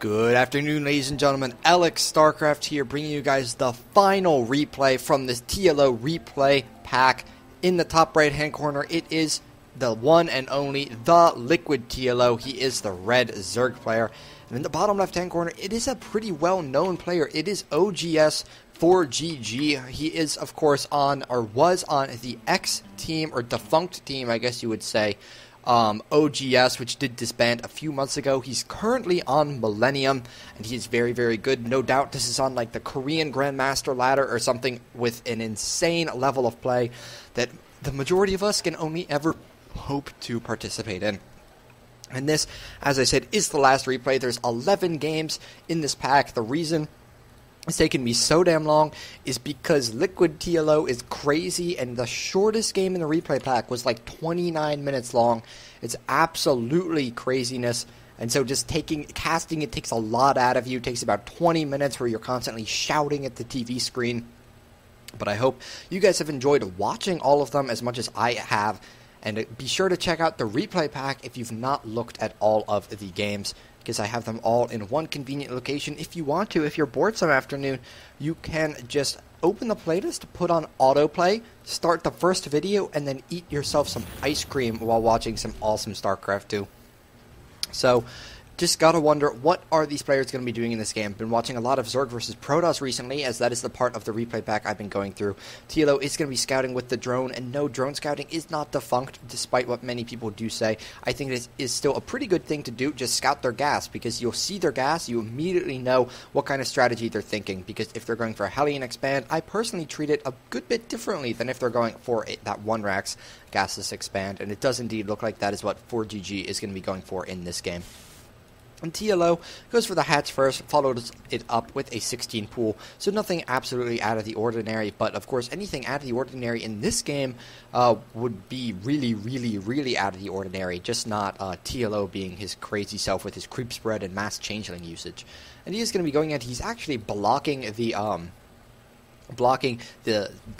Good afternoon, ladies and gentlemen. Alex StarCraft here, bringing you guys the final replay from this TLO replay pack. In the top right-hand corner, it is the one and only, the LiquidTLO. He is the red Zerg player. And in the bottom left-hand corner, it is a pretty well-known player. It is MillForGG. He is, of course, on, or was on, the X team, or defunct team, I guess you would say, OGS, which did disband a few months ago. He's currently on Millennium, and he's very, very good. No doubt this is on like the Korean Grandmaster ladder or something with an insane level of play that the majority of us can only ever hope to participate in. And this, as I said, is the last replay. There's 11 games in this pack. The reason it's taken me so damn long is because LiquidTLO is crazy, and the shortest game in the replay pack was like 29 minutes long. It's absolutely craziness, and so just casting it takes a lot out of you. It takes about 20 minutes where you're constantly shouting at the TV screen. But I hope you guys have enjoyed watching all of them as much as I have, and be sure to check out the replay pack if you've not looked at all of the games, because I have them all in one convenient location. If you want to, if you're bored some afternoon, you can just open the playlist, put on autoplay, start the first video, and then eat yourself some ice cream while watching some awesome StarCraft 2. So, just gotta wonder, what are these players going to be doing in this game? Been watching a lot of Zerg versus Protoss recently, as that is the part of the replay pack I've been going through. TLO is going to be scouting with the drone, and no, drone scouting is not defunct, despite what many people do say. I think it is still a pretty good thing to do, just scout their gas, because you'll see their gas, you immediately know what kind of strategy they're thinking, because if they're going for a Hellion expand, I personally treat it a good bit differently than if they're going for that 1-Rax gasless expand, and it does indeed look like that is what MillForGG is going to be going for in this game. And TLO goes for the hats first, follows it up with a 16 pool, so nothing absolutely out of the ordinary, but of course anything out of the ordinary in this game would be really, really, really out of the ordinary, just not TLO being his crazy self with his creep spread and mass changeling usage. And he is going to be going at, he's actually blocking the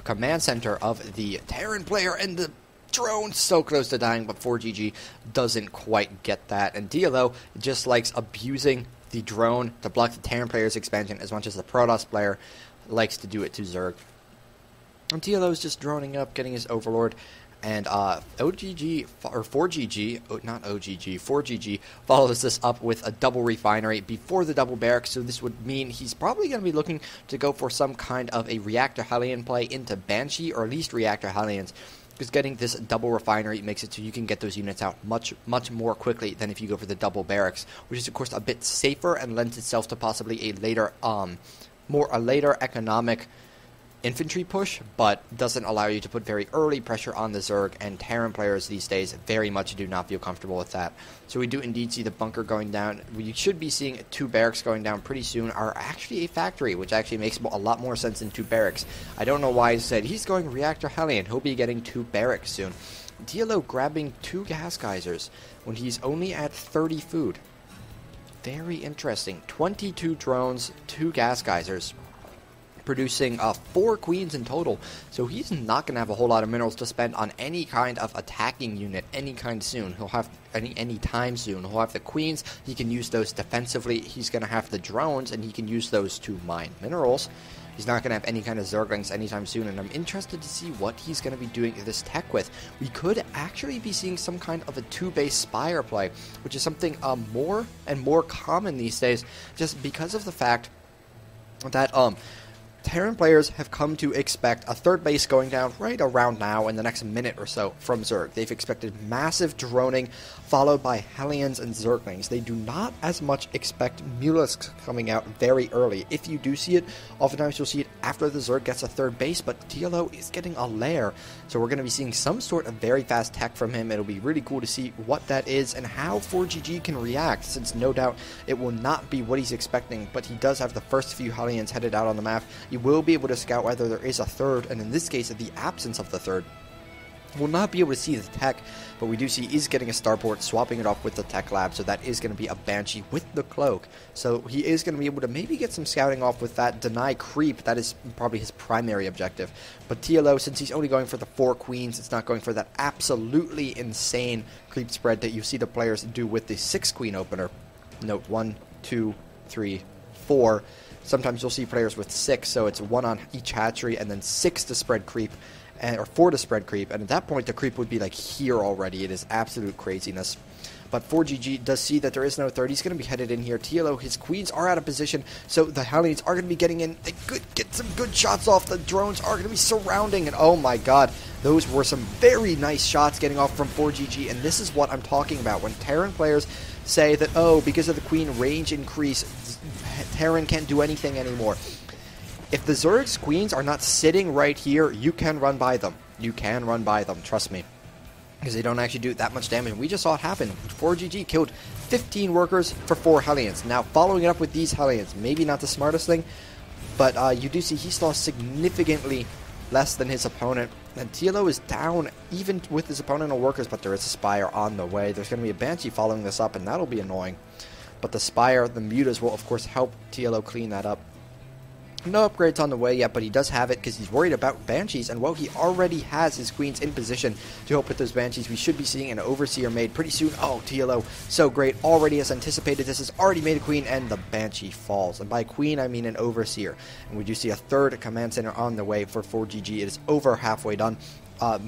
command center of the Terran player, and the drone so close to dying, but MillForGG doesn't quite get that, and TLO just likes abusing the drone to block the Terran player's expansion as much as the Protoss player likes to do it to Zerg. And TLO is just droning up, getting his Overlord, and MillForGG follows this up with a double refinery before the double barracks, so this would mean he's probably going to be looking to go for some kind of a Reactor Hellion play into Banshee, or at least Reactor Hellions, because getting this double refinery makes it so you can get those units out much, much more quickly than if you go for the double barracks, which is of course a bit safer and lends itself to possibly a later economic infantry push, but doesn't allow you to put very early pressure on the Zerg, and Terran players these days very much do not feel comfortable with that. So we do indeed see the bunker going down. We should be seeing 2 barracks going down pretty soon, or actually a factory, which actually makes a lot more sense than 2 barracks. I don't know why he said he's going Reactor Hellion. He'll be getting 2 barracks soon. TLO grabbing 2 gas geysers when he's only at 30 food. Very interesting. 22 drones, 2 gas geysers, producing 4 queens in total, so he's not going to have a whole lot of minerals to spend on any kind of attacking unit anytime soon. He'll have any time soon. He'll have the queens, he can use those defensively. He's going to have the drones, and he can use those to mine minerals. He's not going to have any kind of Zerglings anytime soon, and I'm interested to see what he's going to be doing this tech with. We could actually be seeing some kind of a 2-base Spire play, which is something more and more common these days, just because of the fact that Terran players have come to expect a 3rd base going down right around now in the next minute or so from Zerg. They've expected massive droning, followed by Hellions and Zerglings. They do not as much expect Mulisks coming out very early. If you do see it, oftentimes you'll see it after the Zerg gets a 3rd base, but TLO is getting a lair. So we're going to be seeing some sort of very fast tech from him. It'll be really cool to see what that is and how MillForGG can react, since no doubt it will not be what he's expecting, but he does have the first few Hellions headed out on the map. You will be able to scout whether there is a 3rd, and in this case, the absence of the 3rd. We'll not be able to see the tech, but we do see he's getting a starport, swapping it off with the tech lab, so that is going to be a Banshee with the cloak. So he is going to be able to maybe get some scouting off with that deny creep. That is probably his primary objective. But TLO, since he's only going for the 4 queens, it's not going for that absolutely insane creep spread that you see the players do with the 6 queen opener. Note 1, 2, 3, 4. Sometimes you'll see players with 6, so it's 1 on each hatchery, and then 6 to spread creep, or 4 to spread creep. And at that point, the creep would be like here already. It is absolute craziness. But 4GG does see that there is no third. He's going to be headed in here. TLO, his queens are out of position, so the Hellions are going to be getting in. They could get some good shots off. The drones are going to be surrounding, and oh my god, those were some very nice shots getting off from 4GG, and this is what I'm talking about. When Terran players say that, oh, because of the queen range increase, Terran can't do anything anymore. If the Zerg's queens are not sitting right here, you can run by them. You can run by them, trust me. Because they don't actually do that much damage. We just saw it happen. 4GG killed 15 workers for 4 Hellions. Now, following it up with these Hellions, maybe not the smartest thing, but you do see he's lost significantly less than his opponent. And TLO is down even with his opponent on workers, but there is a Spire on the way. There's going to be a Banshee following this up, and that'll be annoying. But the Spire, the Mutas will, of course, help TLO clean that up. No upgrades on the way yet, but he does have it because he's worried about Banshees, and while he already has his queens in position to help with those Banshees, we should be seeing an Overseer made pretty soon. Oh, TLO, so great, already as anticipated, this has already made a queen, and the Banshee falls. And by queen, I mean an Overseer. And we do see a third command center on the way for 4GG. It is over halfway done.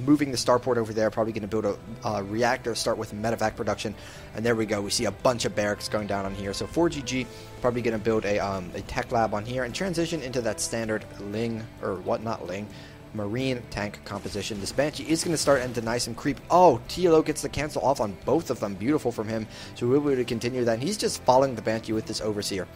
Moving the starport over there, probably going to build a reactor, start with medevac production, and there we go. We see a bunch of barracks going down on here. So 4GG probably going to build a tech lab on here and transition into that standard Ling, or what, not Ling, Marine tank composition. This Banshee is going to start and deny some creep. Oh, TLO gets the cancel off on both of them. Beautiful from him. So we'll be able to continue that. And he's just following the Banshee with this Overseer.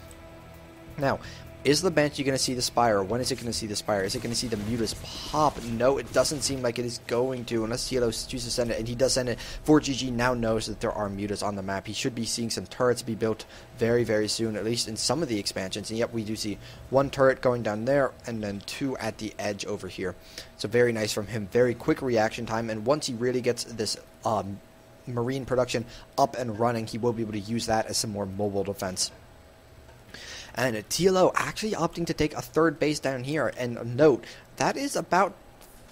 Now, is the Banshee going to see the Spire? When is it going to see the Spire? Is it going to see the Mutas pop? No, it doesn't seem like it is going to, unless TLO chooses to send it, and he does send it. 4GG now knows that there are Mutas on the map. He should be seeing some turrets be built very, very soon, at least in some of the expansions. And yep, we do see 1 turret going down there, and then 2 at the edge over here. So very nice from him. Very quick reaction time, and once he really gets this Marine production up and running, he will be able to use that as some more mobile defense. And TLO actually opting to take a third base down here. And note, that is about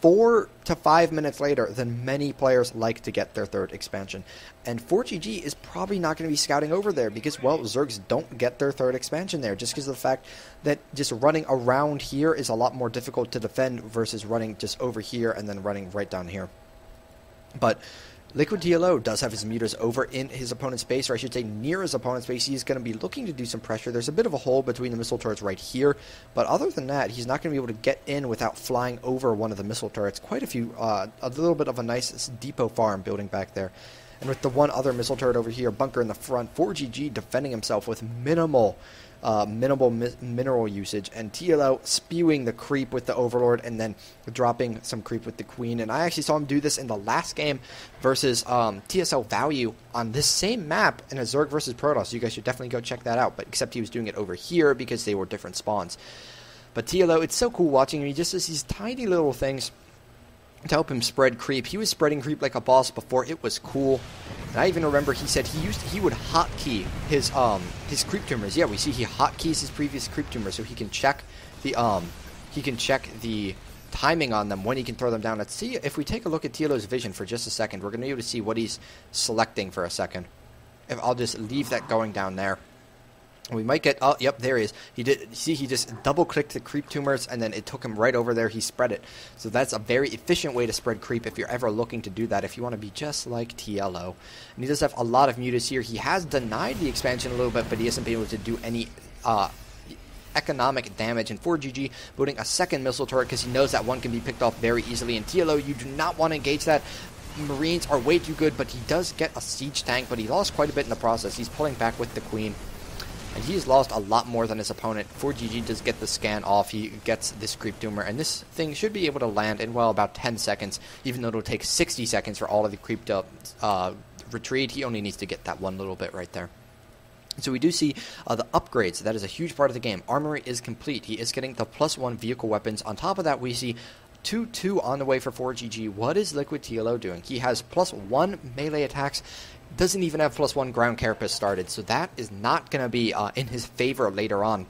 4 to 5 minutes later than many players like to get their third expansion. And 4GG is probably not going to be scouting over there because, well, Zergs don't get their third expansion there just because of the fact that just running around here is a lot more difficult to defend versus running just over here and then running right down here. But LiquidTLO does have his Mutas over in his opponent's base, or I should say near his opponent's base. He's going to be looking to do some pressure. There's a bit of a hole between the missile turrets right here, but other than that, he's not going to be able to get in without flying over one of the missile turrets. Quite a few, a little bit of a nice depot farm building back there. And with the one other missile turret over here, bunker in the front, 4GG defending himself with minimal mineral usage, and TLO spewing the creep with the Overlord and then dropping some creep with the Queen. And I actually saw him do this in the last game versus TSL Value on this same map in a Zerg versus Protoss. You guys should definitely go check that out, but except he was doing it over here because they were different spawns. But TLO, it's so cool watching him. He just does these tiny little things to help him spread creep. He was spreading creep like a boss before. It was cool. And I even remember he said he would hotkey his creep tumors. Yeah, we see he hotkeys his previous creep tumors so he can check the timing on them when he can throw them down. Let's see if we take a look at TLO's vision for just a second. We're going to be able to see what he's selecting for a second. If I'll just leave that going down there. We might get, oh, yep, there he is. He just double-clicked the creep tumors, and then it took him right over there. He spread it. So that's a very efficient way to spread creep if you're ever looking to do that, if you want to be just like TLO. And he does have a lot of Mutas here. He has denied the expansion a little bit, but he hasn't been able to do any economic damage. And 4GG building a second missile turret because he knows that one can be picked off very easily. And TLO, you do not want to engage that. Marines are way too good, but he does get a siege tank, but he lost quite a bit in the process. He's pulling back with the Queen. And he's lost a lot more than his opponent. 4GG does get the scan off. He gets this creep tumor. And this thing should be able to land in, well, about 10 seconds. Even though it'll take 60 seconds for all of the creep to retreat, he only needs to get that one little bit right there. So we do see the upgrades. That is a huge part of the game. Armory is complete. He is getting the +1 vehicle weapons. On top of that, we see 2-2 on the way for 4GG. What is LiquidTLO doing? He has +1 melee attacks. Doesn't even have +1 ground carapace started, so that is not going to be in his favor later on.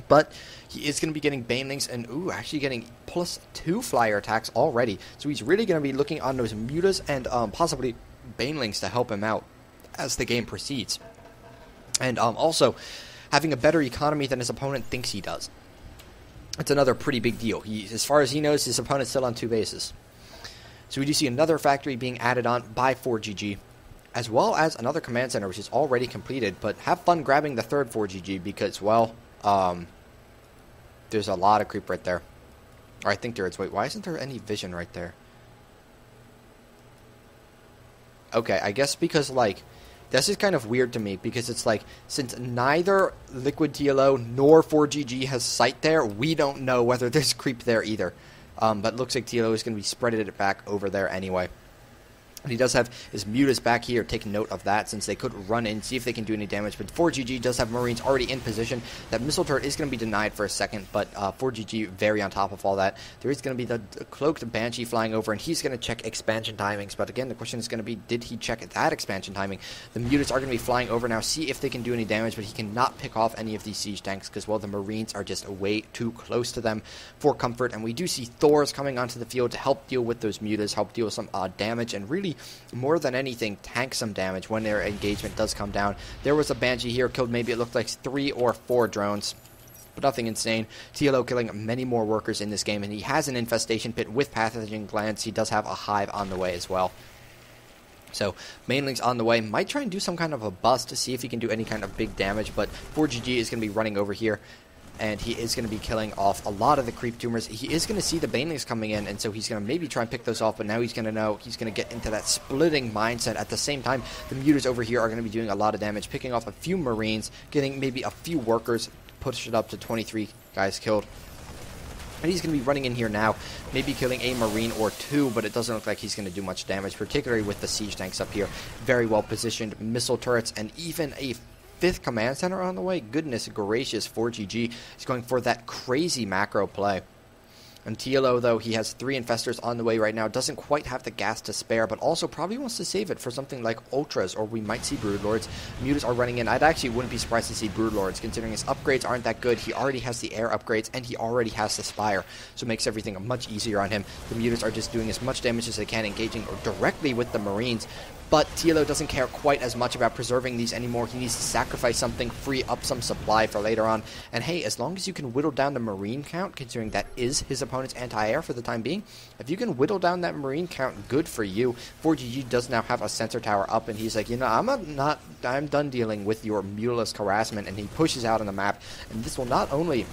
But he is going to be getting banelings and, actually getting +2 flyer attacks already. So he's really going to be looking on those Mutas and possibly banelings to help him out as the game proceeds. And also, having a better economy than his opponent thinks he does. It's another pretty big deal. As far as he knows, his opponent's still on 2 bases. So we do see another factory being added on by 4GG, as well as another command center, which is already completed. But have fun grabbing the third 4GG because, well, there's a lot of creep right there. Or I think there is. Wait, why isn't there any vision right there? Okay, I guess because, like, this is kind of weird to me because it's like, since neither LiquidTLO nor 4GG has sight there, we don't know whether there's creep there either. But looks like TLO is going to be spreading it back over there anyway. And he does have his Mutas back here. Take note of that since they could run in, see if they can do any damage. But 4GG does have Marines already in position. That missile turret is going to be denied for a second, but 4GG very on top of all that. There is going to be the cloaked Banshee flying over, and he's going to check expansion timings. But again, the question is going to be, did he check that expansion timing? The Mutas are going to be flying over now, see if they can do any damage, but he cannot pick off any of these siege tanks because, well, the Marines are just way too close to them for comfort. And we do see Thors coming onto the field to help deal with those Mutas, help deal with some damage, and really, more than anything, tank some damage when their engagement does come down. There was a Banshee here, killed maybe it looked like 3 or 4 drones, but nothing insane. TLO killing many more workers in this game, and he has an infestation pit with pathogen glands. He does have a hive on the way as well. So, Mainling's on the way. Might try and do some kind of a bust to see if he can do any kind of big damage, but 4GG is going to be running over here, and he is going to be killing off a lot of the creep tumors. He is going to see the banelings coming in, and so he's going to maybe try and pick those off, but now he's going to know he's going to get into that splitting mindset. At the same time, the Mutas over here are going to be doing a lot of damage, picking off a few Marines, getting maybe a few workers, push it up to 23 guys killed. And he's going to be running in here now, maybe killing a Marine or 2, but it doesn't look like he's going to do much damage, particularly with the siege tanks up here. Very well positioned missile turrets, and even a 5th command center on the way. Goodness gracious, 4GG is going for that crazy macro play. And TLO, though, he has 3 infestors on the way right now. Doesn't quite have the gas to spare, but also probably wants to save it for something like Ultras, or we might see Broodlords. Mutas are running in. I actually wouldn't be surprised to see Broodlords, considering his upgrades aren't that good. He already has the air upgrades, and he already has the Spire, so it makes everything much easier on him. The Mutas are just doing as much damage as they can, engaging directly with the Marines. But TLO doesn't care quite as much about preserving these anymore. He needs to sacrifice something, free up some supply for later on. And hey, as long as you can whittle down the Marine count, considering that is his opponent's anti-air for the time being, if you can whittle down that Marine count, good for you. 4GG does now have a sensor tower up, and he's like, you know, I'm done dealing with your mutalist harassment, and he pushes out on the map. And this will not only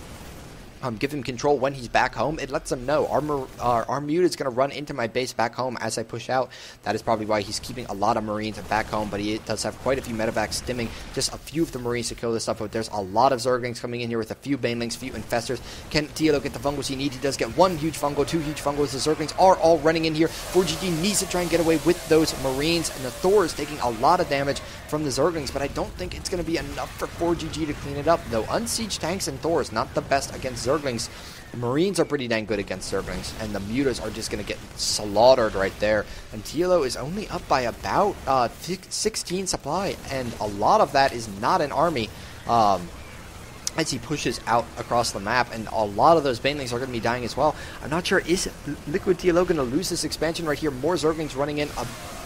give him control when he's back home, it lets him know our mute is going to run into my base back home as I push out. That is probably why he's keeping a lot of Marines back home, but he does have quite a few medevacs stimming just a few of the Marines to kill this stuff. But there's a lot of Zerglings coming in here with a few Banelings, few Infestors. Can TLO get the fungals he needs? He does get 1 huge fungal, 2 huge fungals. The Zerglings are all running in here. 4GG needs to try and get away with those Marines, and the Thor is taking a lot of damage from the Zerglings, but I don't think it's going to be enough for 4GG to clean it up, though. Unsieged tanks and Thors, not the best against Zerglings. The Marines are pretty dang good against Zerglings, and the Mutas are just going to get slaughtered right there. And TLO is only up by about 16 supply, and a lot of that is not an army. As he pushes out across the map, and a lot of those Banelings are going to be dying as well. I'm not sure, is LiquidTLO going to lose this expansion right here? More Zerglings running in.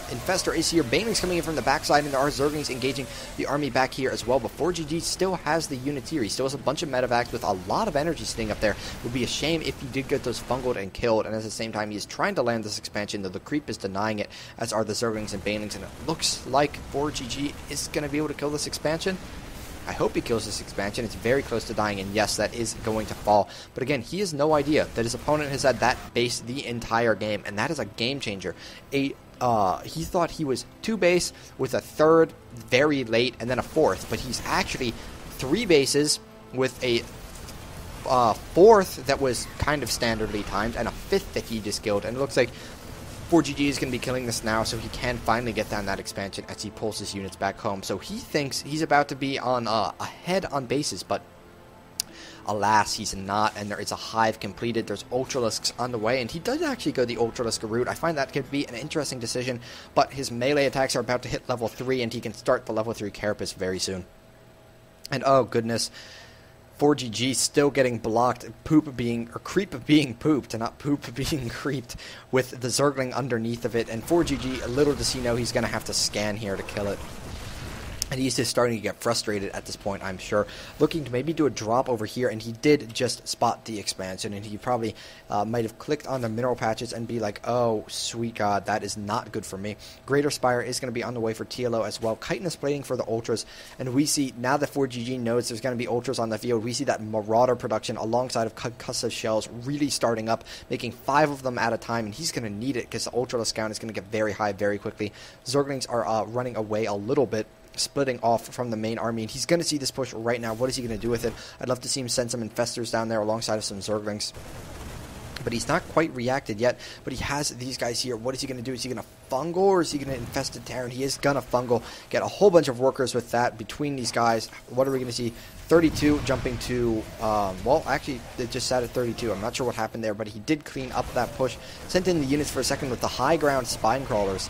Infestor is here. Banelings coming in from the backside, and there are Zerglings engaging the army back here as well. But 4GG still has the units here. He still has a bunch of medevacs with a lot of energy sitting up there. It would be a shame if he did get those fungled and killed. And at the same time, he is trying to land this expansion, though the creep is denying it, as are the Zerglings and Banelings. And it looks like 4GG is going to be able to kill this expansion. I hope he kills this expansion. It's very close to dying, and yes, that is going to fall. But again, he has no idea that his opponent has had that base the entire game, and that is a game changer. He thought he was 2 base with a 3rd very late, and then a 4th, but he's actually 3 bases with a 4th that was kind of standardly timed, and a 5th that he just killed, and it looks like 4GG is going to be killing this now, so he can finally get down that expansion as he pulls his units back home. So he thinks he's about to be on ahead on bases, but alas, he's not, and there is a hive completed. There's Ultralisks on the way, and he does actually go the Ultralisk route. I find that could be an interesting decision, but his melee attacks are about to hit level 3, and he can start the level 3 Carapace very soon. And oh goodness, 4GG still getting blocked, creep being pooped, and not poop being creeped, with the Zergling underneath of it, and 4GG, little does he know, he's going to have to scan here to kill it. And he's just starting to get frustrated at this point, I'm sure. Looking to maybe do a drop over here, and he did just spot the expansion, and he probably might have clicked on the mineral patches and be like, oh, sweet God, that is not good for me. Greater Spire is going to be on the way for TLO as well. Chitinous Plating for the Ultras, and we see, now that 4GG knows there's going to be Ultras on the field, we see that Marauder production alongside of Concussive Shells really starting up, making 5 of them at a time, and he's going to need it because the Ultralisk count is going to get very high very quickly. Zerglings are running away a little bit, splitting off from the main army, and he's going to see this push right now. What is he going to do with it? I'd love to see him send some Infestors down there alongside of some Zerglings, but he's not quite reacted yet. But he has these guys here. What is he going to do? Is he going to fungal, or is he going to infest a Terran? He is going to fungal, get a whole bunch of workers with that between these guys. What are we going to see? 32 jumping to, well, actually, it just sat at 32. I'm not sure what happened there, but he did clean up that push. Sent in the units for a second with the high ground Spine Crawlers.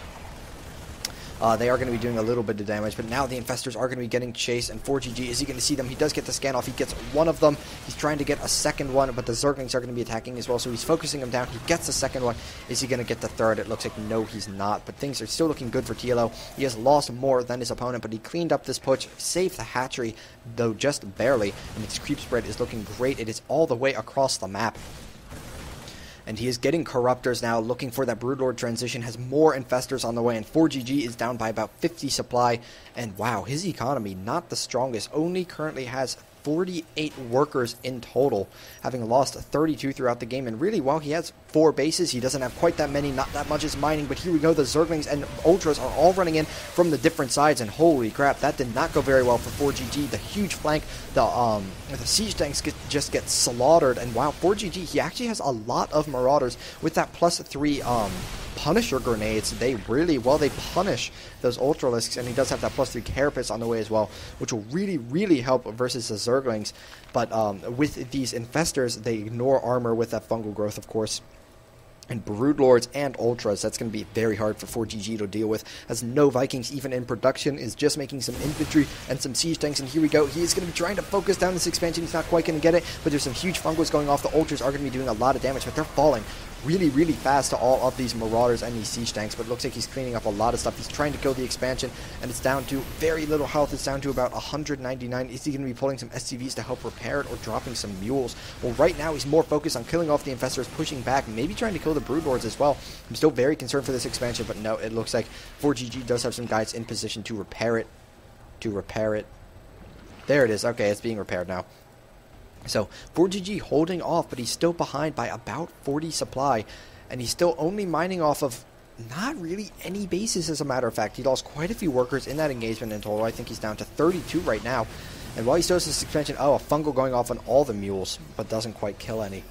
They are going to be doing a little bit of damage, but now the Infestors are going to be getting chased, and 4GG, is he going to see them? He does get the scan off. He gets one of them. He's trying to get a second one, but the Zerglings are going to be attacking as well, so he's focusing them down. He gets the second one. Is he going to get the third? It looks like no, he's not, but things are still looking good for TLO. He has lost more than his opponent, but he cleaned up this push, saved the hatchery, though just barely, and its creep spread is looking great. It is all the way across the map. And he is getting Corruptors now, looking for that Broodlord transition, has more Infestors on the way, and 4GG is down by about 50 supply. And wow, his economy, not the strongest, only currently has 48 workers in total, having lost 32 throughout the game. And really, while he has 4 bases, he doesn't have quite that many, not that much is mining, but here we go, the Zerglings and Ultras are all running in from the different sides, and holy crap, that did not go very well for 4GG. The huge flank, the siege tanks just get slaughtered, and wow, 4GG, he actually has a lot of Marauders with that +3 Punisher grenades. They really, well, they punish those Ultralisks, and he does have that +3 Carapace on the way as well, which will really, really help versus the Zerglings. But with these Infestors, they ignore armor with that fungal growth, of course. And Broodlords and Ultras, that's going to be very hard for 4GG to deal with, as no Vikings even in production, is just making some infantry and some siege tanks, and here we go. He is going to be trying to focus down this expansion. He's not quite going to get it, but there's some huge fungals going off. The Ultras are going to be doing a lot of damage, but they're falling really, really fast to all of these Marauders and these siege tanks, but it looks like he's cleaning up a lot of stuff. He's trying to kill the expansion, and it's down to very little health. It's down to about 199. Is he going to be pulling some SCVs to help repair it, or dropping some mules? Well, right now he's more focused on killing off the Infestors, pushing back, maybe trying to kill the Broodlords as well. I'm still very concerned for this expansion, but no, it looks like 4GG does have some guys in position to repair it. There it is. Okay, it's being repaired now. So 4GG holding off, but he's still behind by about 40 supply, and he's still only mining off of not really any bases, as a matter of fact. He lost quite a few workers in that engagement in total. I think he's down to 32 right now. And while he still has this expansion, oh, a fungal going off on all the mules, but doesn't quite kill any.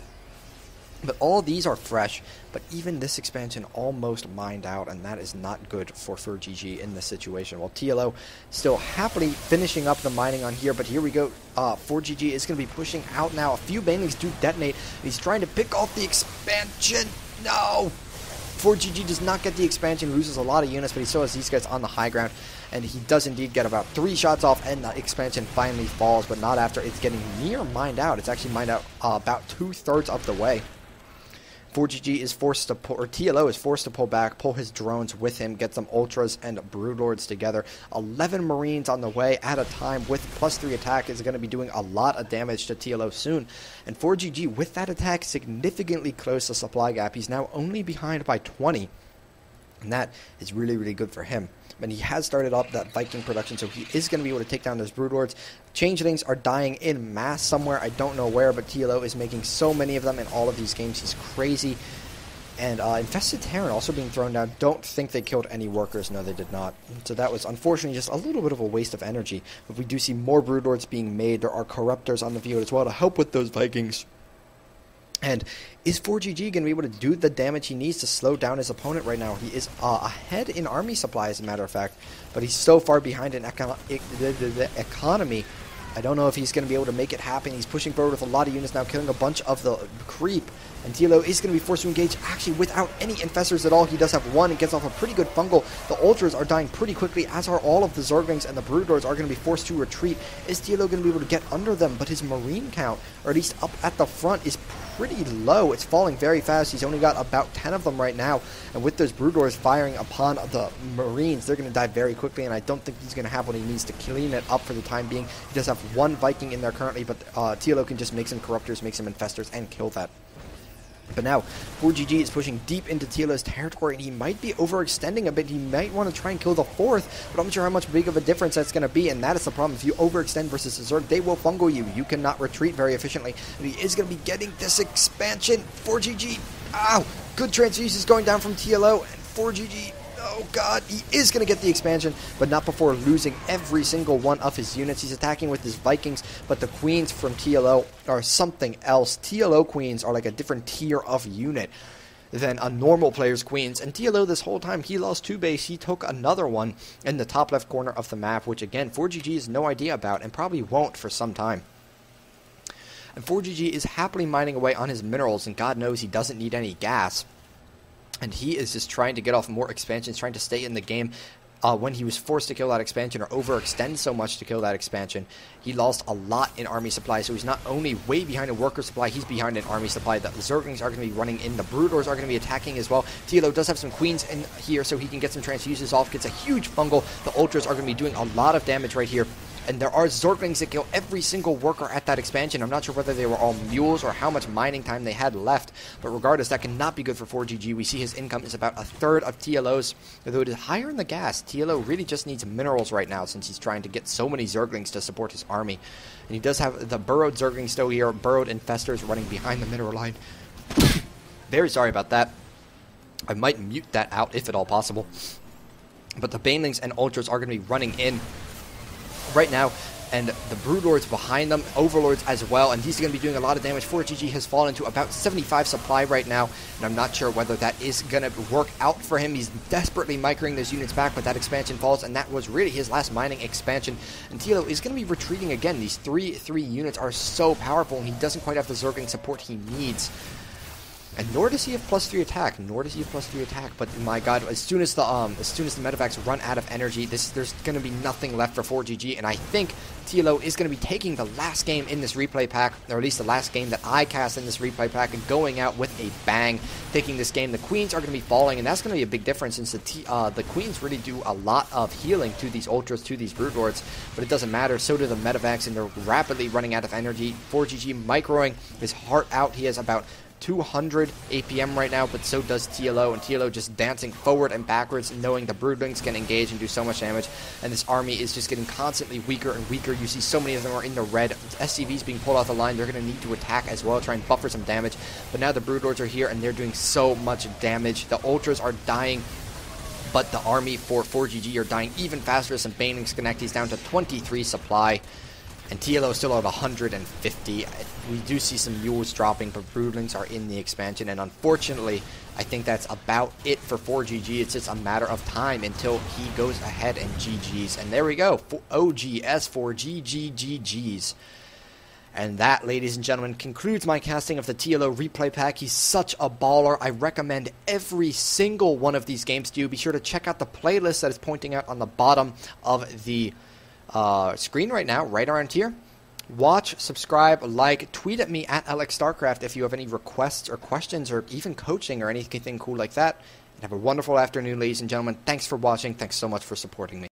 But all these are fresh, but even this expansion almost mined out, and that is not good for 4GG in this situation. While TLO still happily finishing up the mining on here, but here we go. 4GG is going to be pushing out now. A few banelings do detonate. He's trying to pick off the expansion. No! 4GG does not get the expansion, loses a lot of units, but he still has these guys on the high ground, and he does indeed get about 3 shots off, and the expansion finally falls, but not after it's getting near mined out. It's actually mined out about 2/3 of the way. 4GG is forced to pull, or TLO is forced to pull back, pull his drones with him, get some Ultras and Broodlords together. 11 Marines on the way at a time with +3 attack is going to be doing a lot of damage to TLO soon. And 4GG, with that attack, significantly close the supply gap. He's now only behind by 20, and that is really, really good for him. And he has started up that Viking production, so he is going to be able to take down those Broodlords. Changelings are dying in mass somewhere. I don't know where, but TLO is making so many of them in all of these games. He's crazy. And Infested Terran also being thrown down. Don't think they killed any workers. No, they did not. So that was unfortunately just a little bit of a waste of energy. But we do see more Broodlords being made. There are Corruptors on the field as well to help with those Vikings. And is 4GG going to be able to do the damage he needs to slow down his opponent right now? He is ahead in army supply, as a matter of fact, but he's so far behind in the economy. I don't know if he's going to be able to make it happen. He's pushing forward with a lot of units now, killing a bunch of the creep. And TLO is going to be forced to engage, actually, without any Infestors at all. He does have one and gets off a pretty good fungal. The Ultras are dying pretty quickly, as are all of the Zerglings, and the Broodlords are going to be forced to retreat. Is TLO going to be able to get under them? But his Marine count, or at least up at the front, is pretty low. It's falling very fast. He's only got about 10 of them right now. And with those Broodlords firing upon the Marines, they're going to die very quickly. And I don't think he's going to have what he needs to clean it up for the time being. He does have one Viking in there currently, but TLO can just make some Corruptors, make some Infestors, and kill that. But now, 4GG is pushing deep into TLO's territory, and he might be overextending a bit. He might want to try and kill the 4th, but I'm not sure how much big of a difference that's going to be, and that is the problem. If you overextend versus a Zerg, they will fungal you. You cannot retreat very efficiently, and he is going to be getting this expansion. 4GG, ow! Good transfusions going down from TLO, and 4GG, oh god, he is going to get the expansion, but not before losing every single one of his units. He's attacking with his Vikings, but the Queens from TLO are something else. TLO Queens are like a different tier of unit than a normal player's Queens, and TLO this whole time, he lost 2 base. He took another one in the top left corner of the map, which again, 4GG has no idea about, and probably won't for some time. And 4GG is happily mining away on his minerals, and God knows he doesn't need any gas. And he is just trying to get off more expansions, trying to stay in the game. When he was forced to kill that expansion or overextend so much to kill that expansion, he lost a lot in army supply. So he's not only way behind in worker supply, he's behind in army supply. The Zerglings are going to be running in. The Broodlords are going to be attacking as well. TLO does have some Queens in here, so he can get some transfuses off, gets a huge fungal. The Ultras are going to be doing a lot of damage right here. And there are Zerglings that kill every single worker at that expansion. I'm not sure whether they were all mules or how much mining time they had left. But regardless, that cannot be good for 4GG. We see his income is about a third of TLO's. Although it is higher in the gas, TLO really just needs minerals right now since he's trying to get so many Zerglings to support his army. And he does have the burrowed Zerglings still here, burrowed Infestors running behind the mineral line. Very sorry about that. I might mute that out if at all possible. But the Banelings and Ultras are going to be running in right now, and the Broodlords behind them, Overlords as well, and these are going to be doing a lot of damage. 4GG has fallen to about 75 supply right now, and I'm not sure whether that is going to work out for him. He's desperately microing those units back, but that expansion falls, and that was really his last mining expansion. And TLO is going to be retreating again. These 3/3 units are so powerful, and he doesn't quite have the Zergling support he needs. And nor does he have +3 attack. But my god, as soon as the medevacs run out of energy, there's going to be nothing left for 4GG. And I think TLO is going to be taking the last game in this replay pack, or at least the last game that I cast in this replay pack, and going out with a bang, taking this game. The Queens are going to be falling, and that's going to be a big difference since the Queens really do a lot of healing to these Ultras, to these Broodlords. But it doesn't matter. So do the medevacs, and they're rapidly running out of energy. 4GG microing his heart out. He has about 200 APM right now, but so does TLO, and TLO just dancing forward and backwards, knowing the Broodlings can engage and do so much damage, and this army is just getting constantly weaker and weaker. You see so many of them are in the red. SCVs being pulled off the line. They're going to need to attack as well, try and buffer some damage, but now the Broodlords are here, and they're doing so much damage. The Ultras are dying, but the army for 4GG are dying even faster. Some Banelings connect. He's down to 23 supply. And TLO is still at 150. We do see some mules dropping, but Broodlings are in the expansion. And unfortunately, I think that's about it for 4GG. It's just a matter of time until he goes ahead and GG's. And there we go. OGS for GGGG's. And that, ladies and gentlemen, concludes my casting of the TLO replay pack. He's such a baller. I recommend every single one of these games to you. Be sure to check out the playlist that is pointing out on the bottom of the screen right now, right around here. Watch, subscribe, like, tweet at me at AlexStarcraft if you have any requests or questions or even coaching or anything cool like that. And have a wonderful afternoon, ladies and gentlemen. Thanks for watching. Thanks so much for supporting me.